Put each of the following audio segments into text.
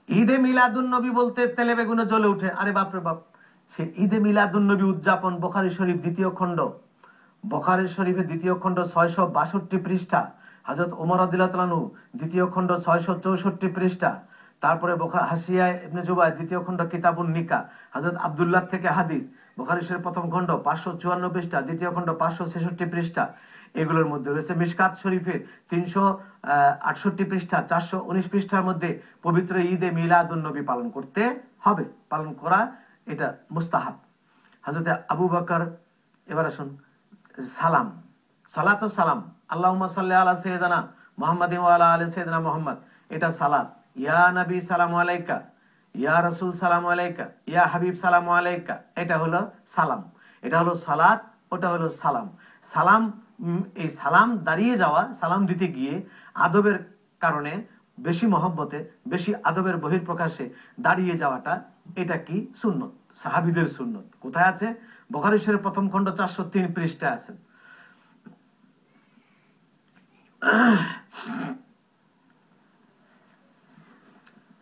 ঈদে মিলাদুন নবী বলতে তেলে বেগুনে জ্বলে উঠে, আরে বাপরে বাপ। সে ঈদে মিলাদুন নবী উদযাপন, বুখারী শরীফ দ্বিতীয় খণ্ড, বুখারী শরীফের দ্বিতীয় খণ্ড 662 পৃষ্ঠা, হযরত ওমর রাদিয়াল্লাহু তাআলা আনহু দ্বিতীয় খণ্ড 664 পৃষ্ঠা। তারপরে হাসিয়ায়ে ইবনে জুবাইর দ্বিতীয় খণ্ড কিতাবুন নিকাহ, হযরত আব্দুল্লাহ থেকে হাদিস, বুখারী শরীফ প্রথম খণ্ড 554 পৃষ্ঠা, দ্বিতীয় খণ্ড 566 পৃষ্ঠা। এগুলোর মধ্যে রয়েছে মিশকাত শরীফের 368 পৃষ্ঠা, 419 পৃষ্ঠার মধ্যে পবিত্র ঈদে মিলাদুন নবী পালন করতে হবে, পালন করা এটা মুস্তাহাব। হযরত আবু বকর, এবার আসুন সালাম, সালাত ও সালাম, আল্লাহুম্মা সাল্লি আলা সাইয়্যিদানা মুহাম্মাদিন ওয়া আলা আলি সাইয়্যিদানা মুহাম্মদ, এটা সালাত। ইয়া নবী সালামু আলাইকা, ইয়া রাসূল সালামু আলাইকা, ইয়া হাবিব সালামু আলাইকা, এটা হলো সালাম, এটা হলো সালাত, ওটা হলো সালাম। সালাম, এই সালাম দাঁড়িয়ে যাওয়া, সালাম দিতে গিয়ে আদবের কারণে, বেশি মহব্বতে, বেশি আদবের বহিঃপ্রকাশে দাঁড়িয়ে যাওয়াটা, এটা কি সুন্নত, সাহাবীদের সুন্নত। কোথায় আছে? বুখারী শরীফ প্রথম খণ্ড 403 পৃষ্ঠায় আছে।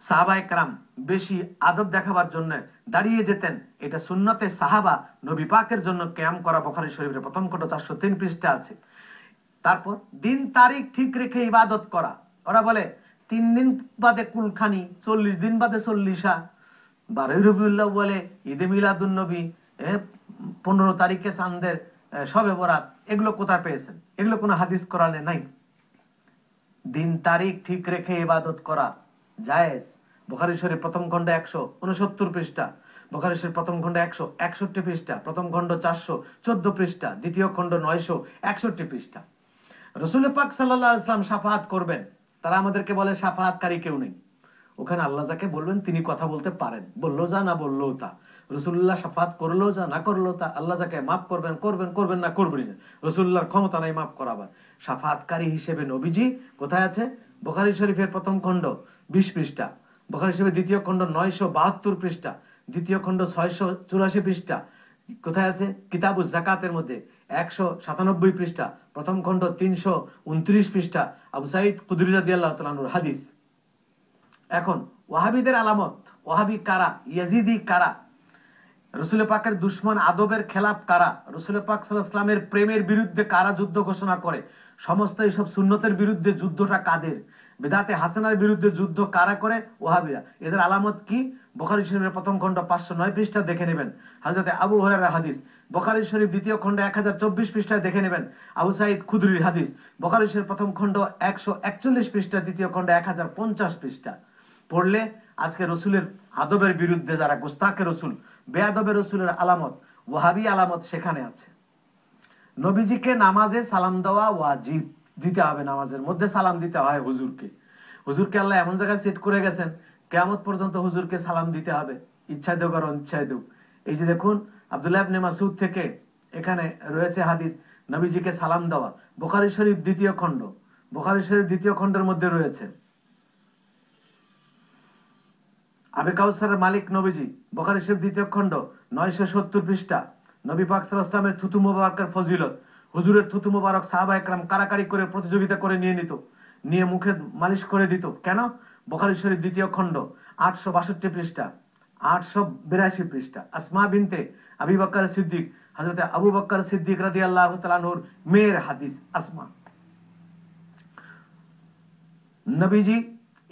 সাহাবায়ে কেরাম বেশি আদব দেখাবার জন্য দাঁড়িয়ে যেতেন, এটা সুন্নতে সাহাবা, নবী পাকের জন্য কিয়াম করা বুখারী শরীফের প্রথম খণ্ড 403 পৃষ্ঠা আছে। তারপর দিন তারিখ ঠিক রেখে ইবাদত করা, ওরা বলে 3 দিন বাদে কুলখানি, 40 দিন বাদে 40 12 রবিউল আউয়ালে ঈদে মিলাদুন নবী, 15 তারিখে চাঁদের শবে বরাত, এগুলো কোথায় পেয়েছেন? এগুলো কোনো হাদিস কোরআনে নাই। দিন তারিখ ঠিক রেখে ইবাদত করা জায়েজ। বুখারী শরীফ প্রথম খণ্ড 169 পৃষ্ঠা, বুখারী শরীফ প্রথম খণ্ড 161 পৃষ্ঠা, প্রথম খণ্ড 414 পৃষ্ঠা, দ্বিতীয় খণ্ড 961 পৃষ্ঠা। রাসূল পাক সাল্লাল্লাহু আলাইহি ওয়াসাল্লাম শাফাআত করবেন, তারা আমাদেরকে বলে শাফাআতকারী কেউ নেই। ওখানে আল্লাহ যাকে বলবেন তিনি কথা বলতে পারেন, বললো যা না বললো তা। রাসূলুল্লাহ শাফাআত করলো যা না করলো তা। আল্লাহ যাকে মাফ করবেন, করবেন, করবেন না করবেন না, রাসূলুল্লাহর ক্ষমতা নাই মাফ করাবার। শাফাআতকারী হিসেবে নবীজি কোথায় আছে? বুখারী শরীফের প্রথম খণ্ড 20 পৃষ্ঠা, বুখারী শরীফের দ্বিতীয় খণ্ড 972 পৃষ্ঠা, দ্বিতীয় খণ্ড 684 পৃষ্ঠা। কোথায় আছে? কিতাবুজ যাকাতের মধ্যে 197 পৃষ্ঠা, প্রথম খণ্ড 329 পৃষ্ঠা, আবু সাঈদ খুদরী রাদিয়াল্লাহু তাআলা আনহুর হাদিস। এখন ওয়াহাবিদের আলামত, ওয়াহাবি কারা, ইয়াজিদি কারা, রাসূল পাকের দুশমন, আদবের খেলাফ কারা, রাসূল পাক সাল্লাল্লাহু আলাইহি ওয়াসাল্লামের প্রেমের বিরুদ্ধে কারা যুদ্ধ ঘোষণা করে, সমস্ত এইসব সুন্নতের বিরুদ্ধে যুদ্ধটা কাদের, বিদআতে হাসানার বিরুদ্ধে যুদ্ধ কারা করে? ওয়াহাবিরা। এদের আলামত কি? বুখারী শরীফের প্রথম খণ্ড 509 পৃষ্ঠা দেখে নেবেন, হযরত আবু হুরায়রার হাদিস। বুখারী শরীফ দ্বিতীয় খণ্ড 1024 পৃষ্ঠায় দেখে নেবেন, আবু সাঈদ খুদরীর হাদিস। বুখারী শরীফ প্রথম খণ্ড 141 পৃষ্ঠা, দ্বিতীয় খণ্ড 1050 পৃষ্ঠা। পড়লে আজকে রসুলের আদবের বিরুদ্ধে যারা গুস্তাখে রসুল, বেয়াদবের রসুলের আলামত, ওয়াহাবি আলামত সেখানে আছে। নবীজিকে নামাজে সালাম দেওয়া ওয়াজিব, দিতে হবে, নামাজের মধ্যে সালাম দিতে হয় হুজুরকে। হুজুরকে আল্লাহ এমন জায়গায় সেট করে গেছেন, কিয়ামত পর্যন্ত হুজুরকে সালাম দিতে হবে, ইচ্ছায় দেখ আর অনিচ্ছায় দেখ। এই যে দেখুন, আব্দুল্লাহ ইবনে মাসউদ থেকে এখানে রয়েছে হাদিস, নবীজিকে সালাম দেওয়া। বুখারী শরীফ দ্বিতীয় খণ্ড, বুখারী শরীফ দ্বিতীয় খণ্ডের মধ্যে রয়েছে। আবে কাউসারের মালিক নবীজি, বুখারী শরীফ দ্বিতীয় খণ্ড 970 পৃষ্ঠা। নবী পাক সাল্লাল্লাহু আলাইহি ওয়াসাল্লামের থুতু মুবারকের ফজিলত, হুজুরের থুতু মুবারক সাহাবায়ে কেরাম কারাকারি করে প্রতিযোগিতা করে নিয়ে নিত, নিয়ে মুখে মালিশ করে দিত। কেন? বুখারী শরীফ দ্বিতীয় খণ্ড 862 পৃষ্ঠা, 882 পৃষ্ঠা। আসমা বিনতে আবু বকর সিদ্দিক, হযরত আবু বকর সিদ্দিক রাদিয়াল্লাহু তাআলা আনহুর মেয়ের হাদিস আসমা। নবীজি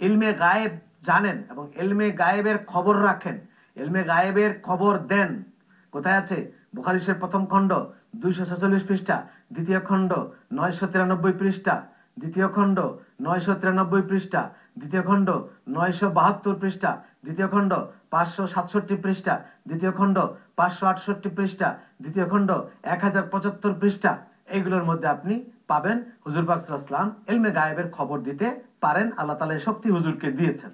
ইলমে গায়েব জানেন এবং ইলমে গায়েবের খবর রাখেন, ইলমে গায়েবের খবর দেন। কোথায় আছে? বুখারী শরীফ প্রথম খণ্ড 246 পৃষ্ঠা, দ্বিতীয় খণ্ড 993 পৃষ্ঠা, দ্বিতীয় খণ্ড 993 পৃষ্ঠা, দ্বিতীয় খণ্ড 972 পৃষ্ঠা, দ্বিতীয় খণ্ড 567 পৃষ্ঠা, দ্বিতীয় খণ্ড 568 পৃষ্ঠা, দ্বিতীয় খণ্ড 1075 পৃষ্ঠা। এইগুলোর মধ্যে আপনি পাবেন হুজুর পাক সাল্লাল্লাহু আলাইহি ওয়াসাল্লাম ইলমে গায়েবের খবর দিতে পারেন, আল্লাহ তাআলা এই শক্তি হুজুরকে দিয়েছেন।